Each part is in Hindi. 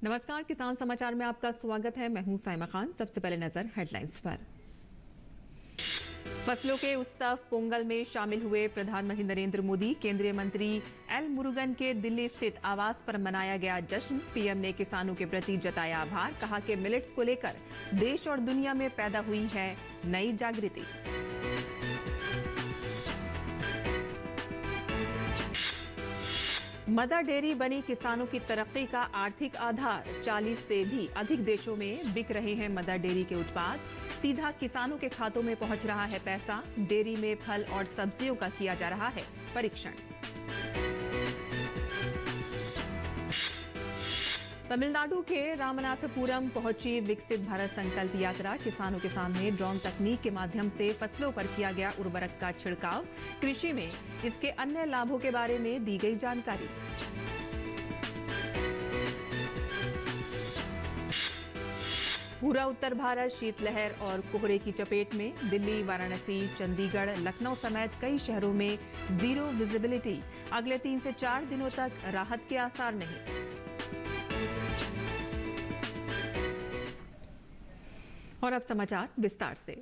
नमस्कार, किसान समाचार में आपका स्वागत है। मैं हूं साइमा खान। सबसे पहले नजर हेडलाइंस पर। फसलों के उत्सव पोंगल में शामिल हुए प्रधानमंत्री नरेंद्र मोदी। केंद्रीय मंत्री एल मुरुगन के दिल्ली स्थित आवास पर मनाया गया जश्न। पीएम ने किसानों के प्रति जताया आभार। कहा कि मिलेट्स को लेकर देश और दुनिया में पैदा हुई है नई जागृति। मदर डेयरी बनी किसानों की तरक्की का आर्थिक आधार। 40 से भी अधिक देशों में बिक रहे हैं मदर डेयरी के उत्पाद। सीधा किसानों के खातों में पहुंच रहा है पैसा। डेयरी में फल और सब्जियों का किया जा रहा है परीक्षण। तमिलनाडु के रामनाथपुरम पहुंची विकसित भारत संकल्प यात्रा। किसानों के सामने ड्रोन तकनीक के माध्यम से फसलों पर किया गया उर्वरक का छिड़काव। कृषि में इसके अन्य लाभों के बारे में दी गई जानकारी। पूरा उत्तर भारत शीतलहर और कोहरे की चपेट में। दिल्ली, वाराणसी, चंडीगढ़, लखनऊ समेत कई शहरों में जीरो विजिबिलिटी। अगले 3 से 4 दिनों तक राहत के आसार नहीं। और अब समाचार विस्तार से।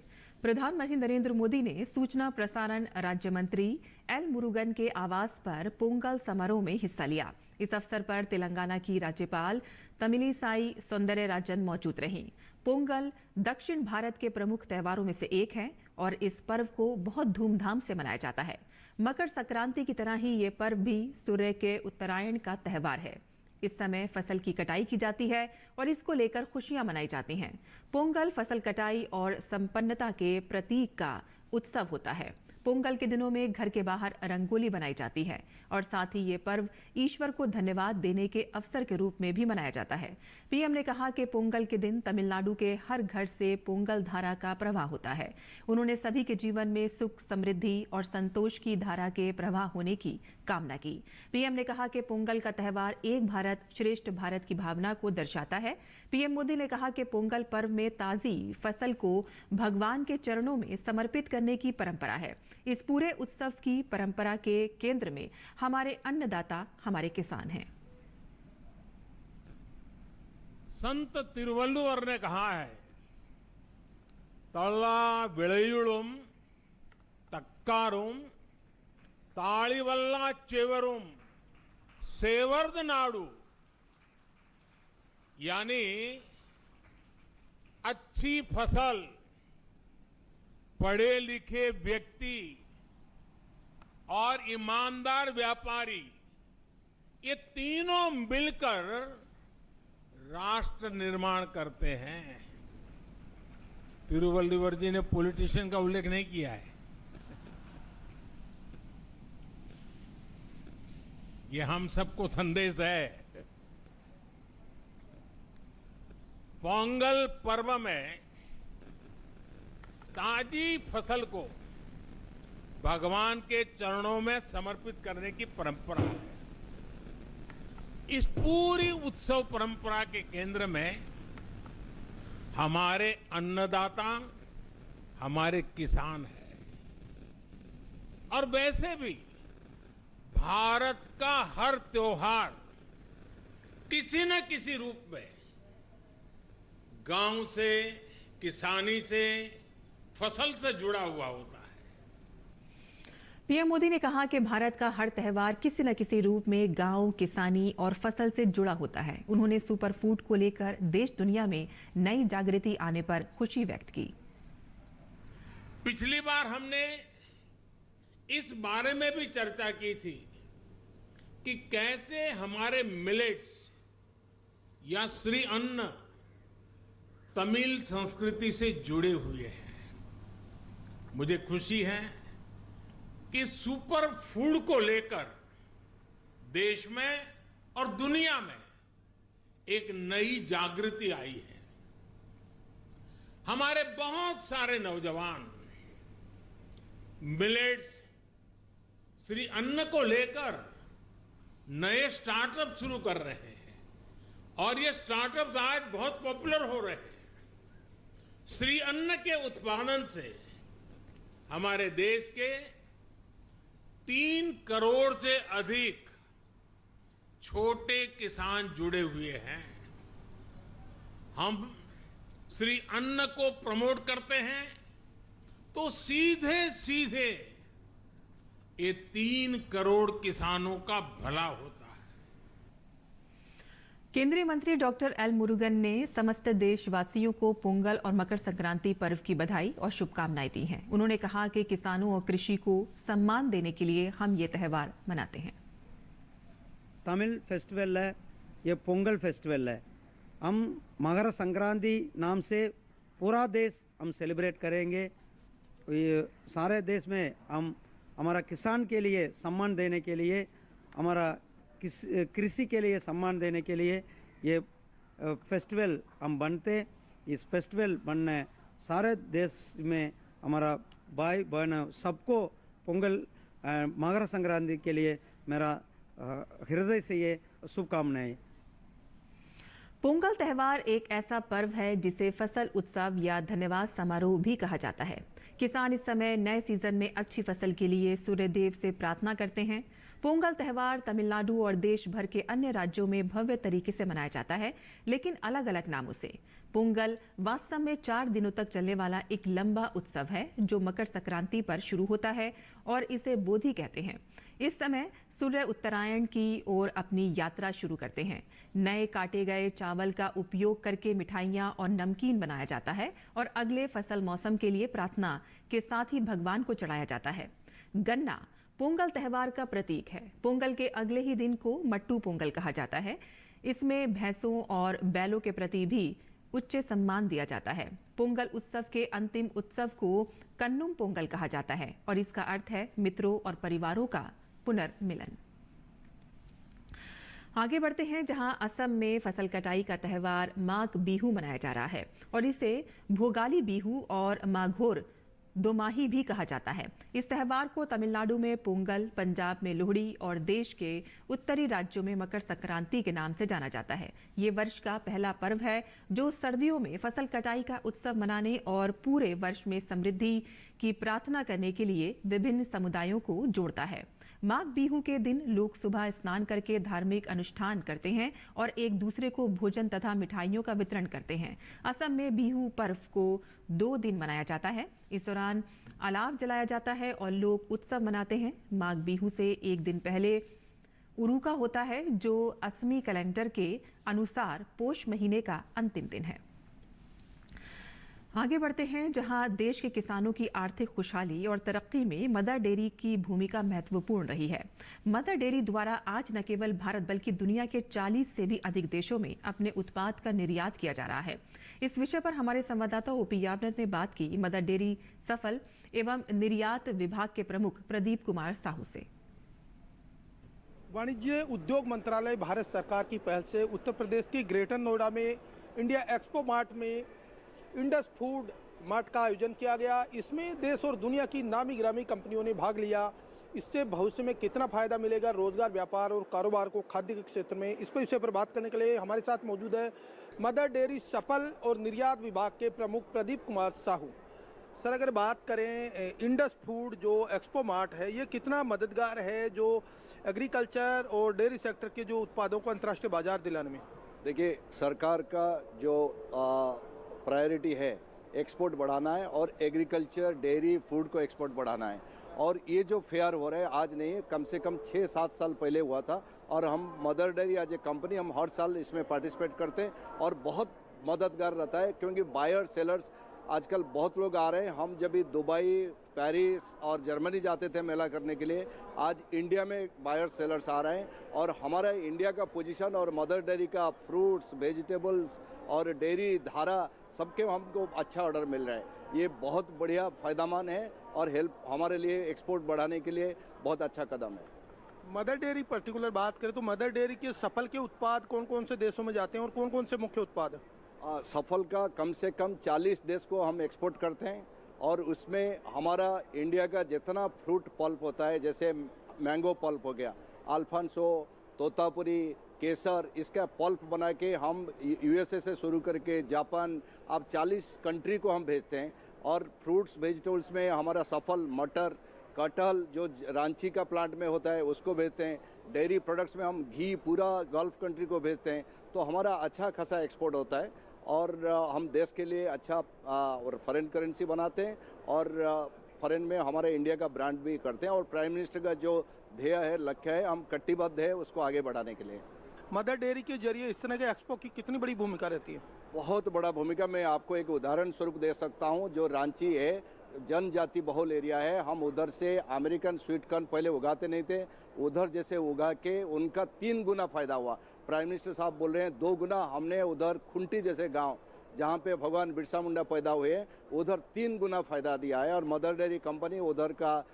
प्रधानमंत्री नरेंद्र मोदी ने सूचना प्रसारण राज्य मंत्री एल मुरुगन के आवास पर पोंगल समारोह में हिस्सा लिया। इस अवसर पर तेलंगाना की राज्यपाल तमिलिसाई सौंदरराजन मौजूद रहीं। पोंगल दक्षिण भारत के प्रमुख त्योहारों में से एक है और इस पर्व को बहुत धूमधाम से मनाया जाता है। मकर संक्रांति की तरह ही ये पर्व भी सूर्य के उत्तरायण का त्योहार है। इस समय फसल की कटाई की जाती है और इसको लेकर खुशियां मनाई जाती हैं। पोंगल फसल कटाई और संपन्नता के प्रतीक का उत्सव होता है। पोंगल के दिनों में घर के बाहर रंगोली बनाई जाती है और साथ ही ये पर्व ईश्वर को धन्यवाद देने के अवसर के रूप में भी मनाया जाता है। पीएम ने कहा कि पोंगल के दिन तमिलनाडु के हर घर से पोंगल धारा का प्रवाह होता है। उन्होंने सभी के जीवन में सुख, समृद्धि और संतोष की धारा के प्रवाह होने की कामना की। पीएम ने कहा कि पोंगल का त्यौहार एक भारत श्रेष्ठ भारत की भावना को दर्शाता है। पीएम मोदी ने कहा कि पोंगल पर्व में ताजी फसल को भगवान के चरणों में समर्पित करने की परंपरा है। इस पूरे उत्सव की परंपरा के केंद्र में हमारे अन्नदाता, हमारे किसान हैं। संत तिरुवल्लुवर ने कहा है, तल्ला विळयुळुम तक्कारुम ताळिवल्ला चेवरुम सेवर्द नाडु, यानी अच्छी फसल, पढ़े लिखे व्यक्ति और ईमानदार व्यापारी, ये तीनों मिलकर राष्ट्र निर्माण करते हैं। तिरुवल्लुवर जी ने पॉलिटिशियन का उल्लेख नहीं किया है। ये हम सबको संदेश है। पोंगल पर्व में ताजी फसल को भगवान के चरणों में समर्पित करने की परंपरा है। इस पूरी उत्सव परंपरा के केंद्र में हमारे अन्नदाता, हमारे किसान हैं। और वैसे भी भारत का हर त्योहार किसी न किसी रूप में गांव से, किसानी से, फसल से जुड़ा हुआ होता है। पीएम मोदी ने कहा कि भारत का हर त्यौहार किसी न किसी रूप में गांव, किसानी और फसल से जुड़ा होता है। उन्होंने सुपर फूड को लेकर देश दुनिया में नई जागृति आने पर खुशी व्यक्त की। पिछली बार हमने इस बारे में भी चर्चा की थी कि कैसे हमारे मिलेट्स या श्री अन्न तमिल संस्कृति से जुड़े हुए हैं। मुझे खुशी है कि सुपर फूड को लेकर देश में और दुनिया में एक नई जागृति आई है। हमारे बहुत सारे नौजवान मिलेट्स, श्री अन्न को लेकर नए स्टार्टअप शुरू कर रहे हैं और ये स्टार्टअप्स आज बहुत पॉपुलर हो रहे हैं। श्री अन्न के उत्पादन से हमारे देश के 3 करोड़ से अधिक छोटे किसान जुड़े हुए हैं। हम श्री अन्न को प्रमोट करते हैं तो सीधे सीधे ये 3 करोड़ किसानों का भला होता है। केंद्रीय मंत्री डॉक्टर एल मुरुगन ने समस्त देशवासियों को पोंगल और मकर संक्रांति पर्व की बधाई और शुभकामनाएं दी हैं। उन्होंने कहा कि किसानों और कृषि को सम्मान देने के लिए हम ये त्यौहार मनाते हैं। तमिल फेस्टिवल है, ये पोंगल फेस्टिवल है। हम मकर संक्रांति नाम से पूरा देश हम सेलिब्रेट करेंगे। ये सारे देश में हम हमारा किसान के लिए सम्मान देने के लिए, हमारा कृषि के लिए सम्मान देने के लिए ये फेस्टिवल हम बनते। इस फेस्टिवल बनने सारे देश में हमारा भाई बहन सबको पोंगल मकर संक्रांति के लिए मेरा हृदय से ये शुभकामनाएं। पोंगल त्यौहार एक ऐसा पर्व है जिसे फसल उत्सव या धन्यवाद समारोह भी कहा जाता है। किसान इस समय नए सीजन में अच्छी फसल के लिए सूर्यदेव से प्रार्थना करते हैं। पोंगल त्यौहार तमिलनाडु और देश भर के अन्य राज्यों में भव्य तरीके से मनाया जाता है, लेकिन अलग अलग नामों से। पोंगल वास्तव में 4 दिनों तक चलने वाला एक लंबा उत्सव है जो मकर संक्रांति पर शुरू होता है और इसे बोधि कहते हैं। इस समय सूर्य उत्तरायण की ओर अपनी यात्रा शुरू करते हैं। नए काटे गए चावल का उपयोग करके मिठाइयां और नमकीन बनाया जाता है और अगले फसल मौसम के लिए प्रार्थना के साथ ही भगवान को चढ़ाया जाता है। गन्ना पोंगल त्यौहार का प्रतीक है। पोंगल के अगले ही दिन को मट्टू पोंगल कहा जाता है। इसमें भैंसों और बैलों के प्रति भी उच्च सम्मान दिया जाता है। पोंगल उत्सव के अंतिम उत्सव को कन्नुम पोंगल कहा जाता है और इसका अर्थ है मित्रों और परिवारों का पुनर्मिलन। आगे बढ़ते हैं, जहां असम में फसल कटाई का त्यौहार माघ बिहू मनाया जा रहा है और इसे भोगाली बिहू और माघोर दोमाही भी कहा जाता है। इस त्यौहार को तमिलनाडु में पोंगल, पंजाब में लोहड़ी और देश के उत्तरी राज्यों में मकर संक्रांति के नाम से जाना जाता है। ये वर्ष का पहला पर्व है जो सर्दियों में फसल कटाई का उत्सव मनाने और पूरे वर्ष में समृद्धि की प्रार्थना करने के लिए विभिन्न समुदायों को जोड़ता है। माघ बिहू के दिन लोग सुबह स्नान करके धार्मिक अनुष्ठान करते हैं और एक दूसरे को भोजन तथा मिठाइयों का वितरण करते हैं। असम में बिहू पर्व को 2 दिन मनाया जाता है। इस दौरान अलाव जलाया जाता है और लोग उत्सव मनाते हैं। माघ बिहू से एक दिन पहले उरुका होता है जो असमी कैलेंडर के अनुसार पोष महीने का अंतिम दिन है। आगे बढ़ते हैं, जहां देश के किसानों की आर्थिक खुशहाली और तरक्की में मदर डेयरी की भूमिका महत्वपूर्ण रही है। मदर डेयरी द्वारा आज न केवल भारत बल्कि दुनिया के 40 से भी अधिक देशों में अपने उत्पाद का निर्यात किया जा रहा है। इस विषय पर हमारे संवाददाता ओपी यावनत ने बात की मदर डेयरी सफल एवं निर्यात विभाग के प्रमुख प्रदीप कुमार साहू से। वाणिज्य उद्योग मंत्रालय भारत सरकार की पहल से उत्तर प्रदेश के ग्रेटर नोएडा में इंडिया एक्सपो मार्ट में इंडस फूड मार्ट का आयोजन किया गया। इसमें देश और दुनिया की नामी गिरामी कंपनियों ने भाग लिया। इससे भविष्य में कितना फायदा मिलेगा रोजगार, व्यापार और कारोबार को खाद्य के क्षेत्र में, इस विषय पर बात करने के लिए हमारे साथ मौजूद है मदर डेयरी सफल और निर्यात विभाग के प्रमुख प्रदीप कुमार साहू। सर, अगर बात करें इंडस फूड जो एक्सपो मार्ट है, ये कितना मददगार है जो एग्रीकल्चर और डेयरी सेक्टर के जो उत्पादों को अंतर्राष्ट्रीय बाजार दिलाने में? देखिए, सरकार का जो प्रायोरिटी है एक्सपोर्ट बढ़ाना है और एग्रीकल्चर, डेयरी, फूड को एक्सपोर्ट बढ़ाना है। और ये जो फेयर हो रहा है आज नहीं, कम से कम 6-7 साल पहले हुआ था और हम Mother Dairy as a company हम हर साल इसमें पार्टिसिपेट करते हैं और बहुत मददगार रहता है क्योंकि बायर सेलर्स आजकल बहुत लोग आ रहे हैं। हम जब भी दुबई, पेरिस और जर्मनी जाते थे मेला करने के लिए, आज इंडिया में बायर सेलर्स आ रहे हैं और हमारा इंडिया का पोजीशन और मदर डेयरी का फ्रूट्स, वेजिटेबल्स और डेयरी धारा सबके हमको अच्छा ऑर्डर मिल रहा है। ये बहुत बढ़िया फ़ायदेमंद है और हेल्प हमारे लिए एक्सपोर्ट बढ़ाने के लिए बहुत अच्छा कदम है। मदर डेयरी पर्टिकुलर बात करें तो मदर डेयरी के सफल के उत्पाद कौन कौन से देशों में जाते हैं और कौन कौन से मुख्य उत्पाद हैं? सफल का कम से कम 40 देश को हम एक्सपोर्ट करते हैं और उसमें हमारा इंडिया का जितना फ्रूट पल्प होता है, जैसे मैंगो पल्प हो गया, अल्फांसो, तोतापुरी, केसर, इसका पल्प बना के हम यूएसए से शुरू करके जापान, अब 40 कंट्री को हम भेजते हैं। और फ्रूट्स वेजिटेबल्स में हमारा सफल मटर, कटहल जो रांची का प्लांट में होता है उसको भेजते हैं। डेयरी प्रोडक्ट्स में हम घी पूरा गल्फ कंट्री को भेजते हैं। तो हमारा अच्छा खासा एक्सपोर्ट होता है और हम देश के लिए अच्छा और फॉरेन करेंसी बनाते हैं और फॉरेन में हमारे इंडिया का ब्रांड भी करते हैं। और प्राइम मिनिस्टर का जो ध्येय है, लक्ष्य है, हम कटिबद्ध है उसको आगे बढ़ाने के लिए। मदर डेयरी के जरिए इस तरह के एक्सपो की कितनी बड़ी भूमिका रहती है? बहुत बड़ा भूमिका। मैं आपको एक उदाहरण स्वरूप दे सकता हूं। जो रांची है, जनजाति बहुल एरिया है, हम उधर से अमेरिकन स्वीट कॉर्न पहले उगाते नहीं थे, उधर जैसे उगा के उनका 3 गुना फायदा हुआ। प्राइम मिनिस्टर साहब बोल रहे हैं 2 गुना। हमने उधर खुंटी जैसे गांव जहां पे भगवान बिरसा मुंडा पैदा हुए, उधर 3 गुना फायदा दिया है। और मदर डेयरी कंपनी उधर का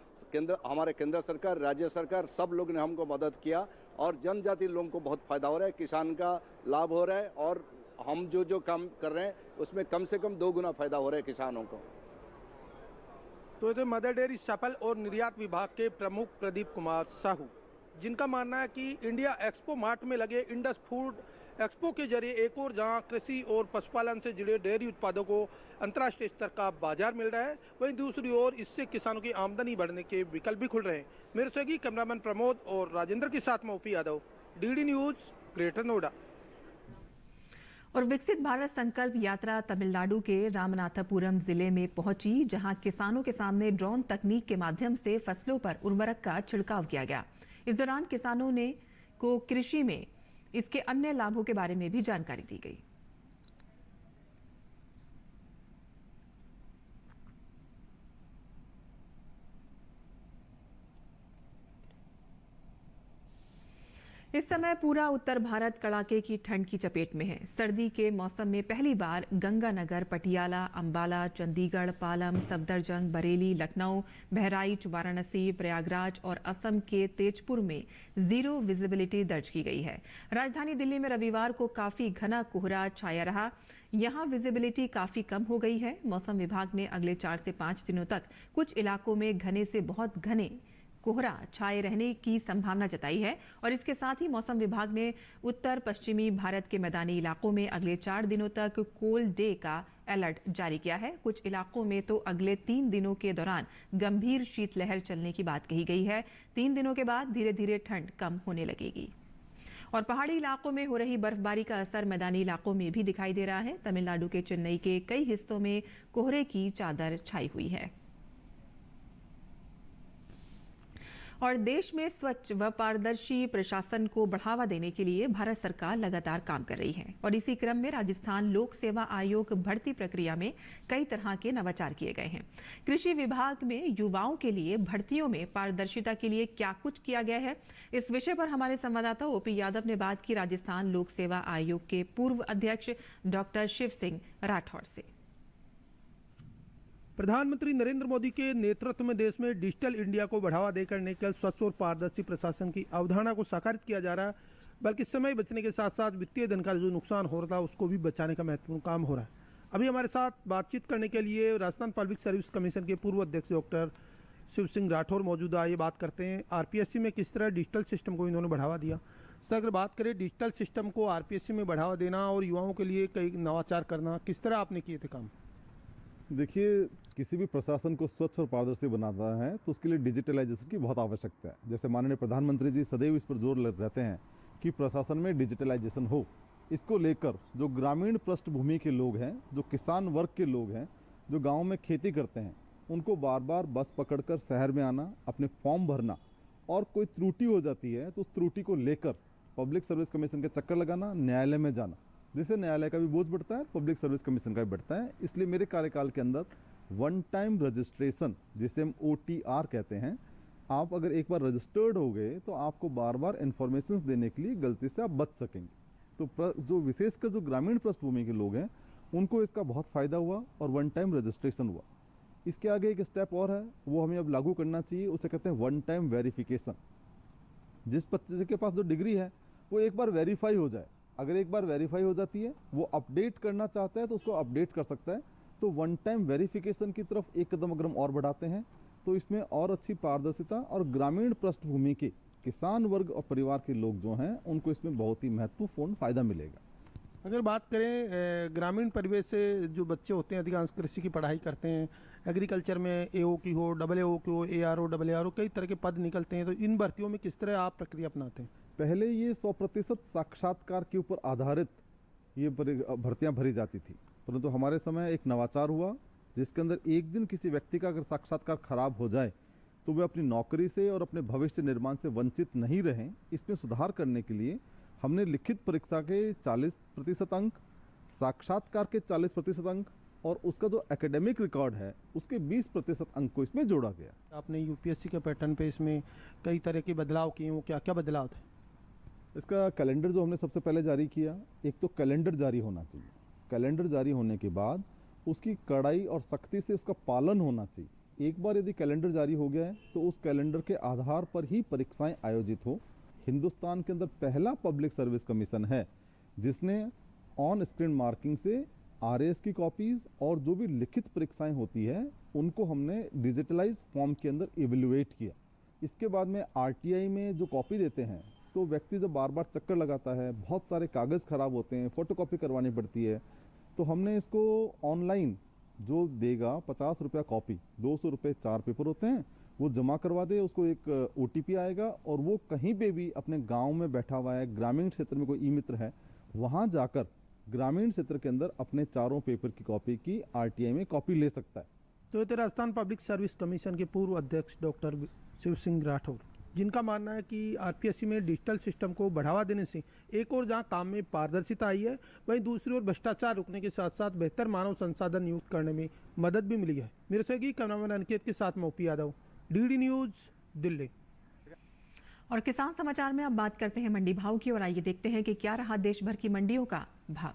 हमारे केंद्र सरकार, राज्य सरकार, सब लोग ने हमको मदद किया और जनजाति लोगों को बहुत फायदा हो रहा है, किसान का लाभ हो रहा है और हम जो काम कर रहे हैं उसमें कम से कम 2 गुना फायदा हो रहा है किसानों को। तो ये थे मदर डेयरी सफल और निर्यात विभाग के प्रमुख प्रदीप कुमार साहू, जिनका मानना है कि इंडिया एक्सपो मार्ट में लगे इंडस फूड एक्सपो के जरिए एक और जहां कृषि और पशुपालन से जुड़े डेयरी उत्पादों को अंतर्राष्ट्रीय स्तर का बाजार मिल रहा है, वहीं दूसरी ओर इससे किसानों की आमदनी बढ़ने के विकल्प भी खुल रहे हैं। मेरे सहयोगी कैमरामैन प्रमोद और राजेंद्र के साथ में OP Yadav, DD news, greater Noida. और विकसित भारत संकल्प यात्रा तमिलनाडु के रामनाथपुरम जिले में पहुंची, जहां किसानों के सामने ड्रोन तकनीक के माध्यम से फसलों पर उर्वरक का छिड़काव किया गया। इस दौरान किसानों को कृषि में इसके अन्य लाभों के बारे में भी जानकारी दी गई। इस समय पूरा उत्तर भारत कड़ाके की ठंड की चपेट में है। सर्दी के मौसम में पहली बार गंगानगर, पटियाला, अंबाला, चंडीगढ़, पालम, सफदरजंग, बरेली, लखनऊ, बहराइच, वाराणसी, प्रयागराज और असम के तेजपुर में 0 विजिबिलिटी दर्ज की गई है। राजधानी दिल्ली में रविवार को काफी घना कोहरा छाया रहा। यहां विजिबिलिटी काफी कम हो गई है। मौसम विभाग ने अगले 4 से 5 दिनों तक कुछ इलाकों में घने से बहुत घने कोहरा छाए रहने की संभावना जताई है और इसके साथ ही मौसम विभाग ने उत्तर पश्चिमी भारत के मैदानी इलाकों में अगले 4 दिनों तक कोल्ड डे का अलर्ट जारी किया है। कुछ इलाकों में तो अगले 3 दिनों के दौरान गंभीर शीतलहर चलने की बात कही गई है। 3 दिनों के बाद धीरे धीरे ठंड कम होने लगेगी। और पहाड़ी इलाकों में हो रही बर्फबारी का असर मैदानी इलाकों में भी दिखाई दे रहा है। तमिलनाडु के चेन्नई के कई हिस्सों में कोहरे की चादर छाई हुई है। और देश में स्वच्छ व पारदर्शी प्रशासन को बढ़ावा देने के लिए भारत सरकार लगातार काम कर रही है और इसी क्रम में राजस्थान लोक सेवा आयोग भर्ती प्रक्रिया में कई तरह के नवाचार किए गए हैं। कृषि विभाग में युवाओं के लिए भर्तियों में पारदर्शिता के लिए क्या कुछ किया गया है, इस विषय पर हमारे संवाददाता ओपी यादव ने बात की राजस्थान लोक सेवा आयोग के पूर्व अध्यक्ष डॉक्टर शिव सिंह राठौर से। प्रधानमंत्री नरेंद्र मोदी के नेतृत्व में देश में डिजिटल इंडिया को बढ़ावा देकर न केवल स्वच्छ और पारदर्शी प्रशासन की अवधारणा को साकारित किया जा रहा है, बल्कि समय बचने के साथ साथ वित्तीय धन का जो नुकसान हो रहा था उसको भी बचाने का महत्वपूर्ण काम हो रहा है। अभी हमारे साथ बातचीत करने के लिए राजस्थान पब्लिक सर्विस कमीशन के पूर्व अध्यक्ष डॉक्टर शिव सिंह राठौर मौजूद है। ये बात करते हैं आरपीएससी में किस तरह डिजिटल सिस्टम को इन्होंने बढ़ावा दिया। सर, अगर बात करें डिजिटल सिस्टम को आरपीएससी में बढ़ावा देना और युवाओं के लिए कई नवाचार करना, किस तरह आपने किए थे काम? देखिए, किसी भी प्रशासन को स्वच्छ और पारदर्शी बनाना है तो उसके लिए डिजिटलाइजेशन की बहुत आवश्यकता है। जैसे माननीय प्रधानमंत्री जी सदैव इस पर जोर रहते हैं कि प्रशासन में डिजिटलाइजेशन हो। इसको लेकर जो ग्रामीण पृष्ठभूमि के लोग हैं, जो किसान वर्ग के लोग हैं, जो गांव में खेती करते हैं, उनको बार बार बस पकड़कर शहर में आना, अपने फॉर्म भरना और कोई त्रुटि हो जाती है तो उस त्रुटि को लेकर पब्लिक सर्विस कमीशन के चक्कर लगाना, न्यायालय में जाना, जिससे न्यायालय का भी बोझ बढ़ता है, पब्लिक सर्विस कमीशन का भी बढ़ता है। इसलिए मेरे कार्यकाल के अंदर वन टाइम रजिस्ट्रेशन, जिसे हम OTR कहते हैं, आप अगर एक बार रजिस्टर्ड हो गए तो आपको बार बार इन्फॉर्मेशन देने के लिए गलती से आप बच सकेंगे। तो जो विशेषकर जो ग्रामीण पृष्ठभूमि के लोग हैं उनको इसका बहुत फ़ायदा हुआ और वन टाइम रजिस्ट्रेशन हुआ। इसके आगे एक स्टेप और है, वो हमें अब लागू करना चाहिए, उसे कहते हैं वन टाइम वेरिफिकेशन। जिस बच्चे के पास जो डिग्री है वो एक बार वेरीफाई हो जाए, अगर एक बार वेरीफाई हो जाती है, वो अपडेट करना चाहता है तो उसको अपडेट कर सकता है। तो वन टाइम वेरिफिकेशन की तरफ एक कदम अगर हम और बढ़ाते हैं तो इसमें और अच्छी पारदर्शिता और ग्रामीण पृष्ठभूमि के किसान वर्ग और परिवार के लोग जो हैं उनको इसमें बहुत ही महत्वपूर्ण फायदा मिलेगा। अगर बात करें ग्रामीण परिवेश से जो बच्चे होते हैं, अधिकांश कृषि की पढ़ाई करते हैं, एग्रीकल्चर में AO की हो, AAO की हो, ARO, ARO, कई तरह के पद निकलते हैं, तो इन भर्तियों में किस तरह आप प्रक्रिया अपनाते हैं? पहले ये 100% साक्षात्कार के ऊपर आधारित ये भर्तियां भरी जाती थी, परंतु हमारे समय एक नवाचार हुआ जिसके अंदर एक दिन किसी व्यक्ति का अगर साक्षात्कार खराब हो जाए तो वे अपनी नौकरी से और अपने भविष्य निर्माण से वंचित नहीं रहें। इसमें सुधार करने के लिए हमने लिखित परीक्षा के 40% अंक, साक्षात्कार के 40% अंक और उसका जो एकेडमिक रिकॉर्ड है उसके 20% अंक को इसमें जोड़ा गया। आपने यूपीएससी के पैटर्न पे इसमें कई तरह के बदलाव किए, वो क्या क्या बदलाव थे? इसका कैलेंडर जो हमने सबसे पहले जारी किया, एक तो कैलेंडर जारी होना चाहिए, कैलेंडर जारी होने के बाद उसकी कड़ाई और सख्ती से उसका पालन होना चाहिए। एक बार यदि कैलेंडर जारी हो गया है तो उस कैलेंडर के आधार पर ही परीक्षाएं आयोजित हो। हिंदुस्तान के अंदर पहला पब्लिक सर्विस कमीशन है जिसने ऑन स्क्रीन मार्किंग से आरएएस की कॉपीज और जो भी लिखित परीक्षाएं होती है उनको हमने डिजिटलाइज फॉर्म के अंदर इवेल्युएट किया। इसके बाद में आरटीआई में जो कॉपी देते हैं तो व्यक्ति जब बार बार चक्कर लगाता है, बहुत सारे कागज़ खराब होते हैं, फोटोकॉपी करवानी पड़ती है, तो हमने इसको ऑनलाइन जो देगा 50 रुपया कॉपी, 200 रुपये 4 पेपर होते हैं, वो जमा करवा दे, उसको एक ओटीपी आएगा और वो कहीं पे भी अपने गांव में बैठा हुआ है, ग्रामीण क्षेत्र में कोई ई मित्र है, वहाँ जाकर ग्रामीण क्षेत्र के अंदर अपने चारों पेपर की कॉपी की आरटीआई में कॉपी ले सकता है। तो ये राजस्थान पब्लिक सर्विस कमीशन के पूर्व अध्यक्ष डॉक्टर शिव सिंह राठौर, जिनका मानना है कि आरपीएससी में डिजिटल सिस्टम को बढ़ावा देने से एक और जहां काम में पारदर्शिता आई है, वहीं दूसरी ओर भ्रष्टाचार रोकने के साथ साथ बेहतर मानव संसाधन नियुक्त करने में मदद भी मिली है। मेरे सहयोगी कैमरामैन अनिकेत के साथ मोपी यादव, डीडी न्यूज, दिल्ली। और किसान समाचार में अब बात करते हैं मंडी भाव की और आइए देखते हैं कि क्या रहा देश भर की मंडियों का भाव।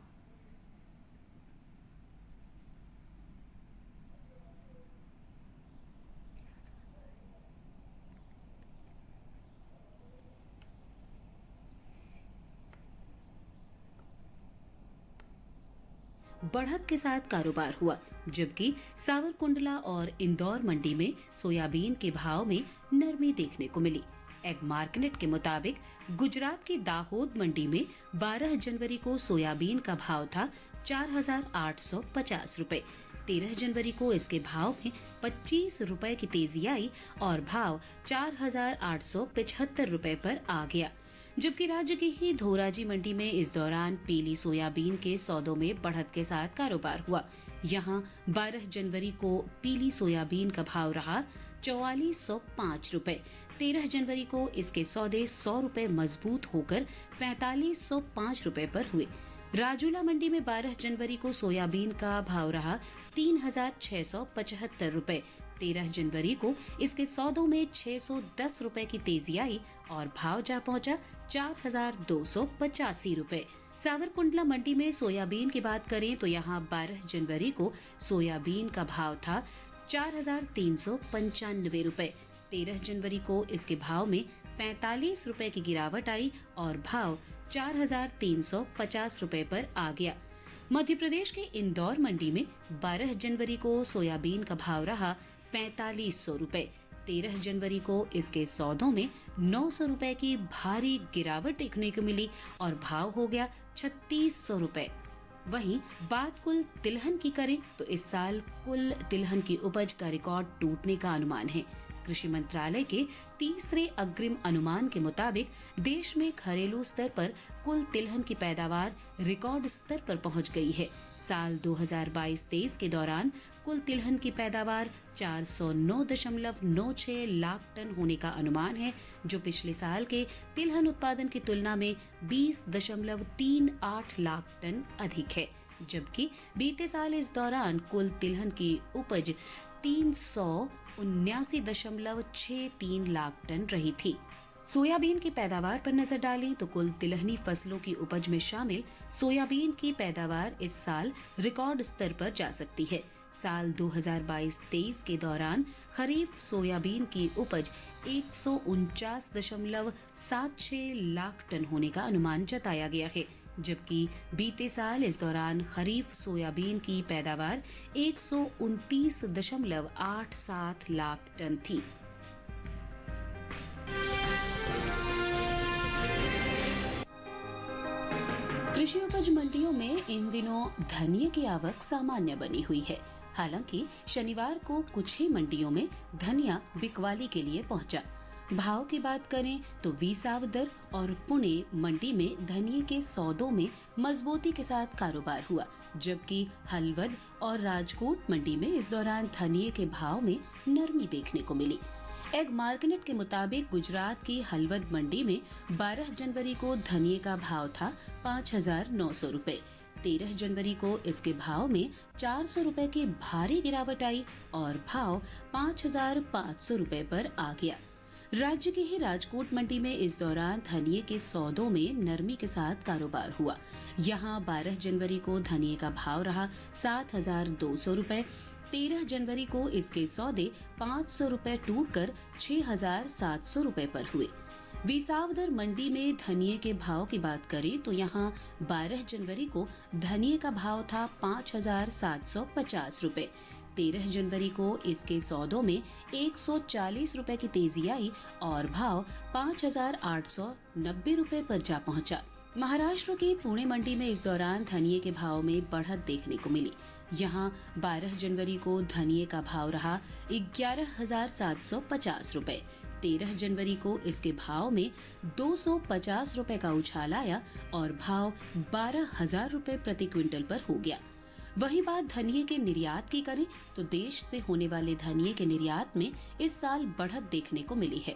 बढ़त के साथ कारोबार हुआ, जबकि सावरकुंडला और इंदौर मंडी में सोयाबीन के भाव में नरमी देखने को मिली। एग मार्केट के मुताबिक गुजरात की दाहोद मंडी में 12 जनवरी को सोयाबीन का भाव था 4,850 रुपए। 13 जनवरी को इसके भाव में 25 रुपए की तेजी आई और भाव 4,875 रुपए पर आ गया। जबकि राज्य की ही धोराजी मंडी में इस दौरान पीली सोयाबीन के सौदों में बढ़त के साथ कारोबार हुआ। यहां 12 जनवरी को पीली सोयाबीन का भाव रहा 4405 रुपए। 13 जनवरी को इसके सौदे 100 रुपए मजबूत होकर 4505 रुपए पर हुए। राजूला मंडी में 12 जनवरी को सोयाबीन का भाव रहा 3675 रुपए। 13 जनवरी को इसके सौदों में 610 रुपए की तेजी आई और भाव जा पहुंचा 4285 रुपए। सावरकुंडला मंडी में सोयाबीन की बात करें तो यहां 12 जनवरी को सोयाबीन का भाव था 4395 रुपए। 13 जनवरी को इसके भाव में 45 रुपए की गिरावट आई और भाव 4350 रुपए पर आ गया। मध्य प्रदेश के इंदौर मंडी में 12 जनवरी को सोयाबीन का भाव रहा 4500 रुपए। 13 जनवरी को इसके सौदों में 900 रुपए की भारी गिरावट देखने को मिली और भाव हो गया 3600 रुपए। वहीं बात कुल तिलहन की करें तो इस साल कुल तिलहन की उपज का रिकॉर्ड टूटने का अनुमान है। कृषि मंत्रालय के तीसरे अग्रिम अनुमान के मुताबिक देश में घरेलू स्तर पर कुल तिलहन की पैदावार रिकॉर्ड स्तर पर पहुंच गई है। साल 2022-23 के दौरान कुल तिलहन की पैदावार 409.96 लाख टन होने का अनुमान है, जो पिछले साल के तिलहन उत्पादन की तुलना में 20.38 लाख टन अधिक है। जबकि बीते साल इस दौरान कुल तिलहन की उपज 379.63 लाख टन रही थी। सोयाबीन की पैदावार पर नजर डालें तो कुल तिलहनी फसलों की उपज में शामिल सोयाबीन की पैदावार इस साल रिकॉर्ड स्तर पर जा सकती है। साल 2022-23 के दौरान खरीफ सोयाबीन की उपज 149.76 लाख टन होने का अनुमान जताया गया है, जबकि बीते साल इस दौरान खरीफ सोयाबीन की पैदावार 129.87 लाख टन थी। कृषि उपज मंडियों में इन दिनों धनिये की आवक सामान्य बनी हुई है। हालांकि शनिवार को कुछ ही मंडियों में धनिया बिकवाली के लिए पहुंचा। भाव की बात करें तो विसावदर और पुणे मंडी में धनिये के सौदों में मजबूती के साथ कारोबार हुआ, जबकि हलवद और राजकोट मंडी में इस दौरान धनिये के भाव में नरमी देखने को मिली। एग मार्केट के मुताबिक गुजरात की हलवद मंडी में 12 जनवरी को धनिये का भाव था 5,900 रुपए। 13 जनवरी को इसके भाव में 400 रुपए की भारी गिरावट आई और भाव 5,500 रुपए पर आ गया। राज्य के ही राजकोट मंडी में इस दौरान धनिये के सौदों में नरमी के साथ कारोबार हुआ। यहाँ 12 जनवरी को धनिये का भाव रहा 7,200 रुपए। 13 जनवरी को इसके सौदे 500 रुपए टूटकर 6,700 रुपए पर हुए। विसावदर मंडी में धनिये के भाव की बात करें तो यहाँ 12 जनवरी को धनिये का भाव था 5,750 रुपए। 13 जनवरी को इसके सौदों में 140 रुपए की तेजी आई और भाव 5,890 रुपए पर जा पहुंचा। महाराष्ट्र की पुणे मंडी में इस दौरान धनिये के भाव में बढ़त देखने को मिली। यहाँ 12 जनवरी को धनिये का भाव रहा 11,750 रुपए। 13 जनवरी को इसके भाव में 250 रुपए का उछाल आया और भाव 12,000 रुपए प्रति क्विंटल पर हो गया। वही बात धनिये के निर्यात की करें तो देश से होने वाले धनिये के निर्यात में इस साल बढ़त देखने को मिली है।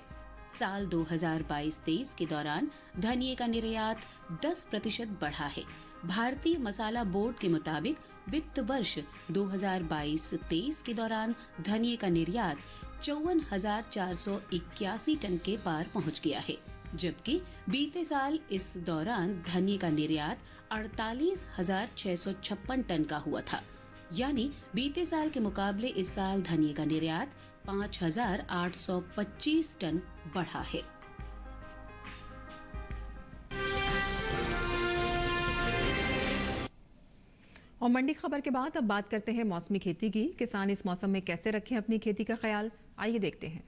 साल 2022-23 के दौरान धनिये का निर्यात 10% बढ़ा है। भारतीय मसाला बोर्ड के मुताबिक वित्त वर्ष 2022-23 के दौरान धनिये का निर्यात 54,481 टन के पार पहुंच गया है, जबकि बीते साल इस दौरान धनिये का निर्यात 48,656 टन का हुआ था। यानी बीते साल के मुकाबले इस साल धनिये का निर्यात 5,825 टन बढ़ा है। और मंडी खबर के बाद अब बात करते हैं मौसमी खेती की। किसान इस मौसम में कैसे रखें अपनी खेती का ख्याल, आइए देखते हैं।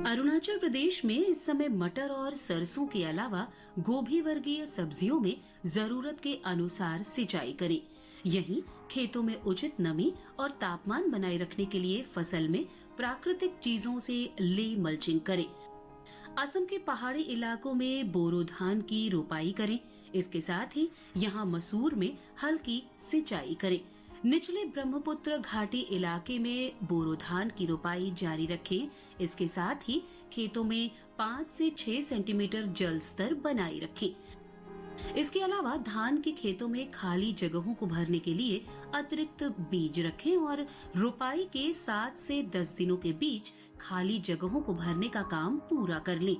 अरुणाचल प्रदेश में इस समय मटर और सरसों के अलावा गोभी वर्गीय सब्जियों में जरूरत के अनुसार सिंचाई करें। यहीं खेतों में उचित नमी और तापमान बनाए रखने के लिए फसल में प्राकृतिक चीजों से ले मल्चिंग करें। असम के पहाड़ी इलाकों में बोरो धान की रोपाई करें। इसके साथ ही यहाँ मसूर में हल्की सिंचाई करें। निचले ब्रह्मपुत्र घाटी इलाके में बोरो धान की रोपाई जारी रखें। इसके साथ ही खेतों में 5 से 6 सेंटीमीटर जल स्तर बनाए रखें। इसके अलावा धान के खेतों में खाली जगहों को भरने के लिए अतिरिक्त बीज रखें और रोपाई के 7 से 10 दिनों के बीच खाली जगहों को भरने का काम पूरा कर लें।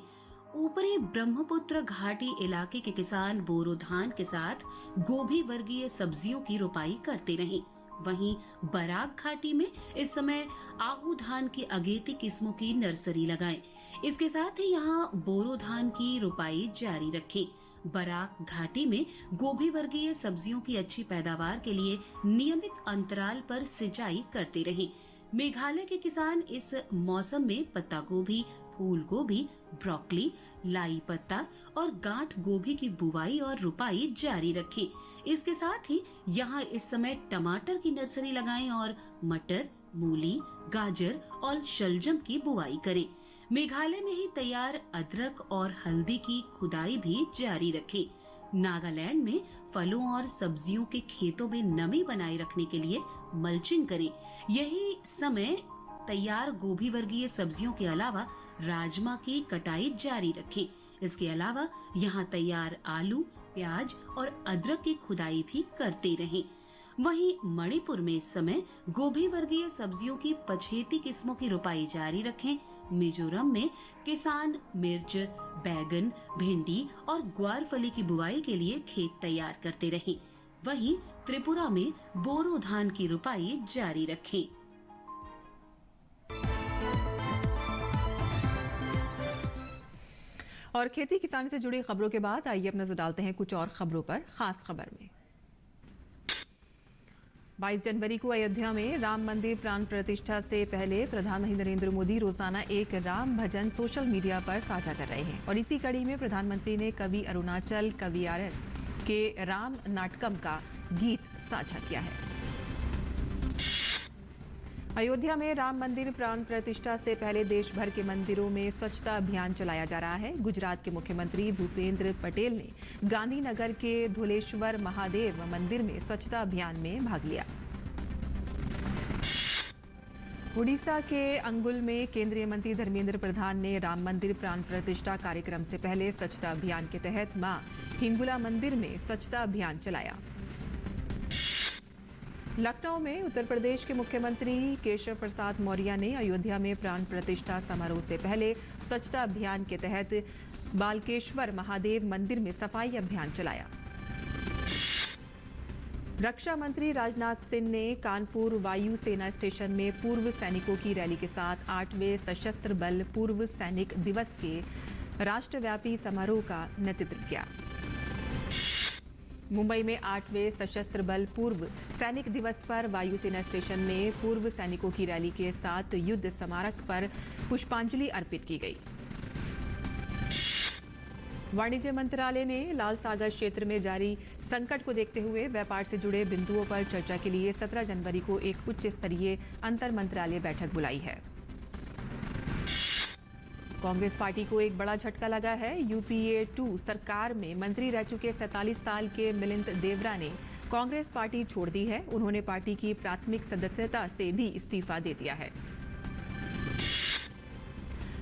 ऊपरी ब्रह्मपुत्र घाटी इलाके के किसान बोरो धान के साथ गोभी वर्गीय सब्जियों की रोपाई करते रहें। वहीं बराक घाटी में इस समय आहू धान की अगेती किस्मों की नर्सरी लगाएं। इसके साथ ही यहाँ बोरो धान की रोपाई जारी रखें। बराक घाटी में गोभी वर्गीय सब्जियों की अच्छी पैदावार के लिए नियमित अंतराल पर सिंचाई करते रहें। मेघालय के किसान इस मौसम में पत्ता गोभी, फूल गोभी, ब्रोकली, लाई पत्ता और गांठ गोभी की बुवाई और रुपाई जारी रखें। इसके साथ ही यहाँ इस समय टमाटर की नर्सरी लगाएं और मटर, मूली, गाजर और शलजम की बुवाई करें। मेघालय में ही तैयार अदरक और हल्दी की खुदाई भी जारी रखें। नागालैंड में फलों और सब्जियों के खेतों में नमी बनाए रखने के लिए मल्चिंग करें। यही समय तैयार गोभी वर्गीय सब्जियों के अलावा राजमा की कटाई जारी रखें। इसके अलावा यहाँ तैयार आलू, प्याज और अदरक की खुदाई भी करते रहें। वहीं मणिपुर में इस समय गोभी वर्गीय सब्जियों की पछेती किस्मों की रोपाई जारी रखें। मिजोरम में किसान मिर्च, बैगन, भिंडी और ग्वारफली की बुआई के लिए खेत तैयार करते रहें। वहीं त्रिपुरा में बोरो धान की रोपाई जारी रखें। और खेती किसानी से जुड़ी खबरों के बाद आइए अब नजर डालते हैं कुछ और खबरों पर। खास खबर में 22 जनवरी को अयोध्या में राम मंदिर प्राण प्रतिष्ठा से पहले प्रधानमंत्री नरेंद्र मोदी रोजाना एक राम भजन सोशल मीडिया पर साझा कर रहे हैं। और इसी कड़ी में प्रधानमंत्री ने कवि अरुणाचल कवियारन के राम नाटकम का गीत साझा किया है। अयोध्या में राम मंदिर प्राण प्रतिष्ठा से पहले देश भर के मंदिरों में स्वच्छता अभियान चलाया जा रहा है। गुजरात के मुख्यमंत्री भूपेंद्र पटेल ने गांधीनगर के धुलेश्वर महादेव मंदिर में स्वच्छता अभियान में भाग लिया। उड़ीसा के अंगुल में केंद्रीय मंत्री धर्मेंद्र प्रधान ने राम मंदिर प्राण प्रतिष्ठा कार्यक्रम से पहले स्वच्छता अभियान के तहत मां हिंगुला मंदिर में स्वच्छता अभियान चलाया। लखनऊ में उत्तर प्रदेश के मुख्यमंत्री केशव प्रसाद मौर्य ने अयोध्या में प्राण प्रतिष्ठा समारोह से पहले स्वच्छता अभियान के तहत बालकेश्वर महादेव मंदिर में सफाई अभियान चलाया। रक्षा मंत्री राजनाथ सिंह ने कानपुर वायु सेना स्टेशन में पूर्व सैनिकों की रैली के साथ 8वें सशस्त्र बल पूर्व सैनिक दिवस के राष्ट्रव्यापी समारोह का नेतृत्व किया। मुंबई में 8वें सशस्त्र बल पूर्व सैनिक दिवस पर वायुसेना स्टेशन में पूर्व सैनिकों की रैली के साथ युद्ध स्मारक पर पुष्पांजलि अर्पित की गई। वाणिज्य मंत्रालय ने लाल सागर क्षेत्र में जारी संकट को देखते हुए व्यापार से जुड़े बिंदुओं पर चर्चा के लिए 17 जनवरी को एक उच्च स्तरीय अंतर मंत्रालय बैठक बुलाई है। कांग्रेस पार्टी को एक बड़ा झटका लगा है। यूपीए 2 सरकार में मंत्री रह चुके 47 साल के मिलिंद देवरा ने कांग्रेस पार्टी छोड़ दी है। उन्होंने पार्टी की प्राथमिक सदस्यता से भी इस्तीफा दे दिया है।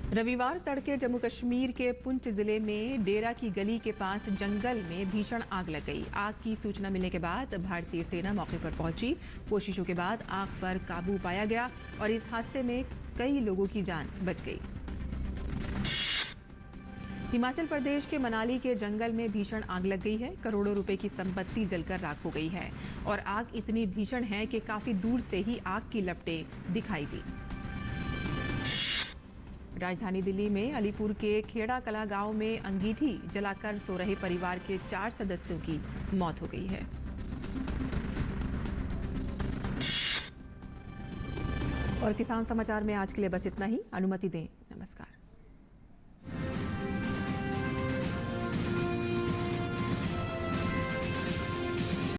रविवार तड़के जम्मू कश्मीर के पुंछ जिले में डेरा की गली के पास जंगल में भीषण आग लग गई। आग की सूचना मिलने के बाद भारतीय सेना मौके पर पहुंची। कोशिशों के बाद आग पर काबू पाया गया और इस हादसे में कई लोगों की जान बच गई। हिमाचल प्रदेश के मनाली के जंगल में भीषण आग लग गई है। करोड़ों रुपए की संपत्ति जलकर राख हो गई है और आग इतनी भीषण है कि काफी दूर से ही आग की लपटें दिखाई दी। राजधानी दिल्ली में अलीपुर के खेड़ा कला गांव में अंगीठी जलाकर सो रहे परिवार के 4 सदस्यों की मौत हो गई है। और किसान समाचार में आज के लिए बस इतना ही। अनुमति दें। नमस्कार।